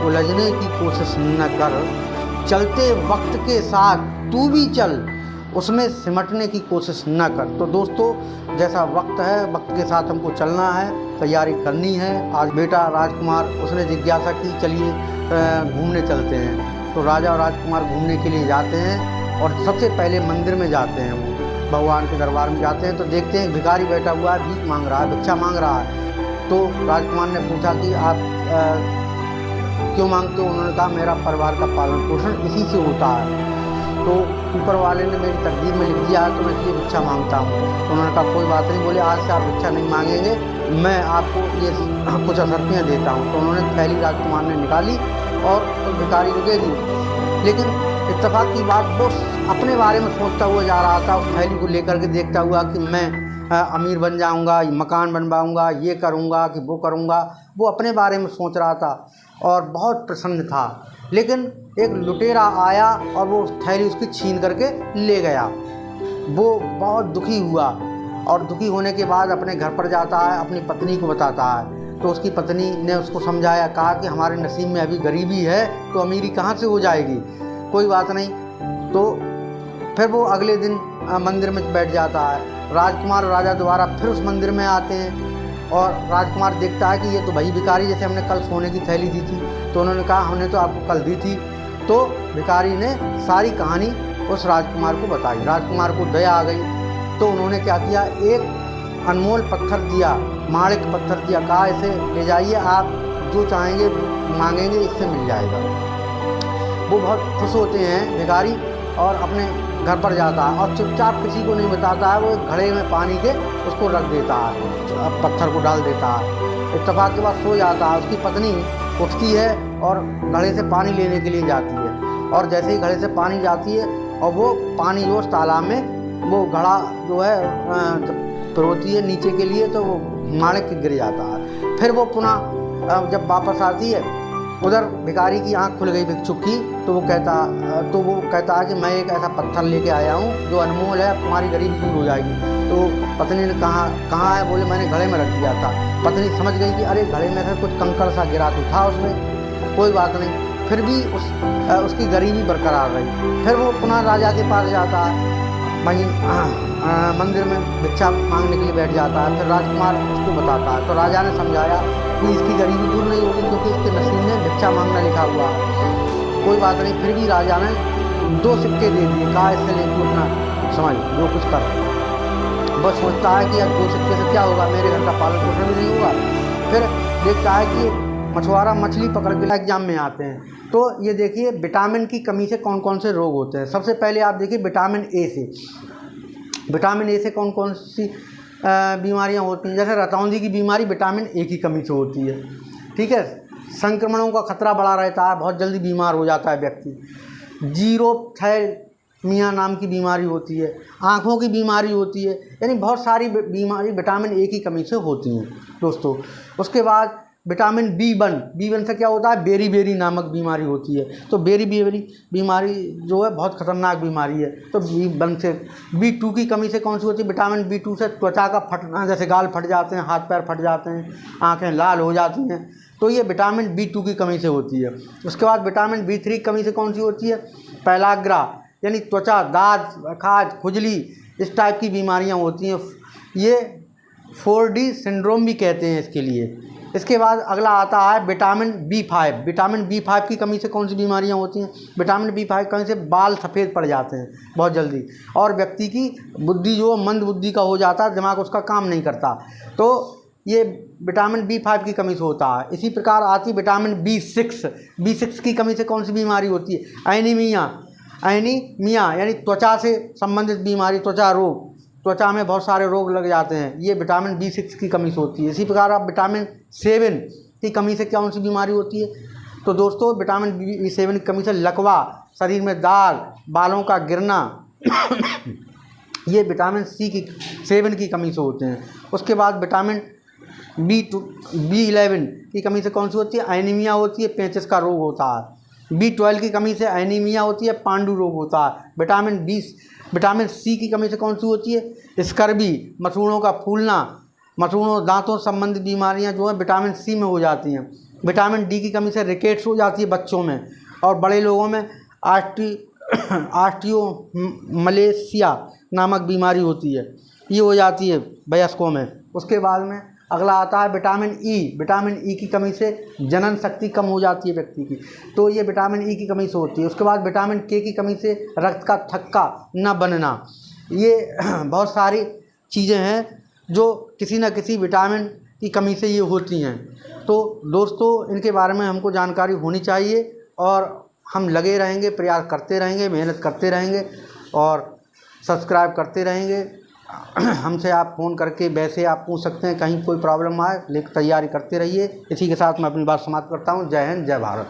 उलझने की कोशिश न कर, चलते वक्त के साथ तू भी चल, उसमें सिमटने की कोशिश न कर। तो दोस्तों, जैसा वक्त है, वक्त के साथ हमको चलना है, तैयारी करनी है। आज बेटा राजकुमार उसने जिज्ञासा की, चलिए घूमने चलते हैं। तो राजा और राजकुमार घूमने के लिए जाते हैं और सबसे पहले मंदिर में जाते हैं। वो भगवान के दरबार में जाते हैं तो देखते हैं भिखारी बैठा हुआ है, भीख मांग रहा है, भिक्षा मांग रहा है। तो राजकुमार ने पूछा कि आप क्यों मांगते हो? उन्होंने कहा मेरा परिवार का पालन पोषण इसी से होता है, तो ऊपर वाले ने मेरी तकदीर में लिख दिया है, तो मैं इसलिए भिक्षा मांगता हूँ। तो उन्होंने कहा कोई बात नहीं, बोले आज से आप भिक्षा नहीं मांगेंगे, मैं आपको ये कुछ असरतियाँ देता हूँ। तो उन्होंने थैली राजकुमार ने निकाली और उस भिखारी को दे दी। लेकिन इत्तेफाक की बात, वो अपने बारे में सोचता हुआ जा रहा था, उस थैली को लेकर के देखता हुआ कि मैं अमीर बन जाऊंगा, मकान बनवाऊंगा, ये करूंगा कि वो करूंगा। वो अपने बारे में सोच रहा था और बहुत प्रसन्न था। लेकिन एक लुटेरा आया और वो थैली उसकी छीन करके ले गया। वो बहुत दुखी हुआ और दुखी होने के बाद अपने घर पर जाता है, अपनी पत्नी को बताता है। तो उसकी पत्नी ने उसको समझाया, कहा कि हमारे नसीब में अभी गरीबी है, तो अमीरी कहाँ से हो जाएगी, कोई बात नहीं। तो फिर वो अगले दिन मंदिर में बैठ जाता है। राजकुमार और राजा दोबारा फिर उस मंदिर में आते हैं और राजकुमार देखता है कि ये तो वही भिखारी जैसे हमने कल सोने की थैली दी थी। तो उन्होंने कहा हमने तो आपको कल दी थी। तो भिखारी ने सारी कहानी उस राजकुमार को बताई। राजकुमार को दया आ गई तो उन्होंने क्या किया, एक अनमोल पत्थर दिया, माणिक पत्थर दिया, कहा इसे ले जाइए, आप जो चाहेंगे मांगेंगे इससे मिल जाएगा। वो बहुत खुश होते हैं भिखारी और अपने घर पर जाता है और चुपचाप किसी को नहीं बताता है। वो एक घड़े में पानी के उसको रख देता है, पत्थर को डाल देता है। इत्तेफाक के बाद सो जाता है। उसकी पत्नी उठती है और घड़े से पानी लेने के लिए जाती है और जैसे ही घड़े से पानी जाती है और वो पानी जो उस तालाब में वो घड़ा जो है पिरोती है नीचे के लिए, तो वो माणिक गिर जाता है। फिर वो पुनः जब वापस आती है, उधर भिखारी की आंख खुल गई भिक्षुक की। तो वो कहता है कि मैं एक ऐसा पत्थर लेके आया हूँ जो अनमोल है, तुम्हारी गरीबी दूर हो जाएगी। तो पत्नी ने कहाँ है? बोले मैंने घड़े में रख दिया था। पत्नी समझ गई कि अरे घड़े में से कुछ कंकड़ सा गिरा तो था उसमें, कोई बात नहीं। फिर भी उसकी गरीबी बरकरार रही। फिर वो पुनः राजा के पास जाता है, वहीं मंदिर में भिक्षा मांगने के लिए बैठ जाता है। फिर राजकुमार उसको बताता है तो राजा ने समझाया कि इसकी गरीबी दूर नहीं होगी क्योंकि इसके नसीब में भिक्षा मांगना लिखा हुआ है। कोई बात नहीं। फिर भी राजा ने 2 सिक्के दे दिए, कहा इससे लेके अपना समझ जो कुछ कर। बस सोचता है कि अब 2 सिक्के से क्या होगा, मेरे घर का पालन पोषण भी नहीं होगा। फिर देखता है कि मछुआरा मछली पकड़ के एग्जाम में आते हैं। तो ये देखिए विटामिन की कमी से कौन कौन से रोग होते हैं। सबसे पहले आप देखिए विटामिन ए से कौन कौन सी बीमारियां होती हैं। जैसे रतौंधी की बीमारी विटामिन ए की कमी से होती है, ठीक है। संक्रमणों का खतरा बढ़ा रहता है, बहुत जल्दी बीमार हो जाता है व्यक्ति। जीरोथैलेमिया नाम की बीमारी होती है, आँखों की बीमारी होती है, यानी बहुत सारी बीमारी विटामिन ए की कमी से होती हैं दोस्तों। उसके बाद विटामिन बी1 से क्या होता है, बेरी नामक बीमारी होती है। तो बेरी बीमारी जो है बहुत खतरनाक बीमारी है। तो B1 से B2 की कमी से कौन सी होती है, विटामिन B2 से त्वचा का फटना, जैसे गाल फट जाते हैं, हाथ पैर फट जाते हैं, आंखें लाल हो जाती हैं, तो ये विटामिन B2 की कमी से होती है। उसके बाद विटामिन B3 की कमी से कौन सी होती है, पैलाग्रा, यानी त्वचा, दाद, खाज, खुजली, इस टाइप की बीमारियाँ होती हैं। ये 4D सिंड्रोम भी कहते हैं इसके लिए। इसके बाद अगला आता है विटामिन B5 की कमी से कौन सी बीमारियां होती हैं, विटामिन B5 की कमी से बाल सफ़ेद पड़ जाते हैं बहुत जल्दी और व्यक्ति की बुद्धि जो मंद बुद्धि का हो जाता है, दिमाग उसका काम नहीं करता। तो ये विटामिन B5 की कमी से होता है। इसी प्रकार आती विटामिन B6 की कमी से कौन सी बीमारी होती है, एनीमिया यानी त्वचा से संबंधित बीमारी, त्वचा रोग, त्वचा में बहुत सारे रोग लग जाते हैं, ये विटामिन B6 की कमी से होती है। इसी प्रकार आप विटामिन 7 की कमी से कौन सी बीमारी होती है, तो दोस्तों विटामिन B7 की कमी से लकवा, शरीर में दाग, बालों का गिरना ये विटामिन C7 की कमी से होते हैं। उसके बाद विटामिन B11 की कमी से कौन सी होती है, एनीमिया होती है, पेचिश का रोग होता है। B12 की कमी से एनीमिया होती है, पांडु रोग होता है। विटामिन C की कमी से कौन सी होती है, स्कर्वी, मसूड़ों का फूलना, मसूड़ों दांतों संबंधित बीमारियां जो है विटामिन C में हो जाती हैं। विटामिन डी की कमी से रिकेट्स हो जाती है बच्चों में, और बड़े लोगों में ऑस्टियोमलेशिया नामक बीमारी होती है, ये हो जाती है वयस्कों में। उसके बाद में अगला आता है विटामिन ई। विटामिन ई की कमी से जनन शक्ति कम हो जाती है व्यक्ति की, तो ये विटामिन ई की कमी से होती है। उसके बाद विटामिन के की कमी से रक्त का थक्का न बनना, ये बहुत सारी चीज़ें हैं जो किसी न किसी विटामिन की कमी से ये होती हैं। तो दोस्तों इनके बारे में हमको जानकारी होनी चाहिए, और हम लगे रहेंगे, प्रयास करते रहेंगे, मेहनत करते रहेंगे और सब्सक्राइब करते रहेंगे। हमसे आप फ़ोन करके वैसे आप पूछ सकते हैं, कहीं कोई प्रॉब्लम आए, लेकिन तैयारी करते रहिए। इसी के साथ मैं अपनी बात समाप्त करता हूँ। जय हिंद, जय भारत।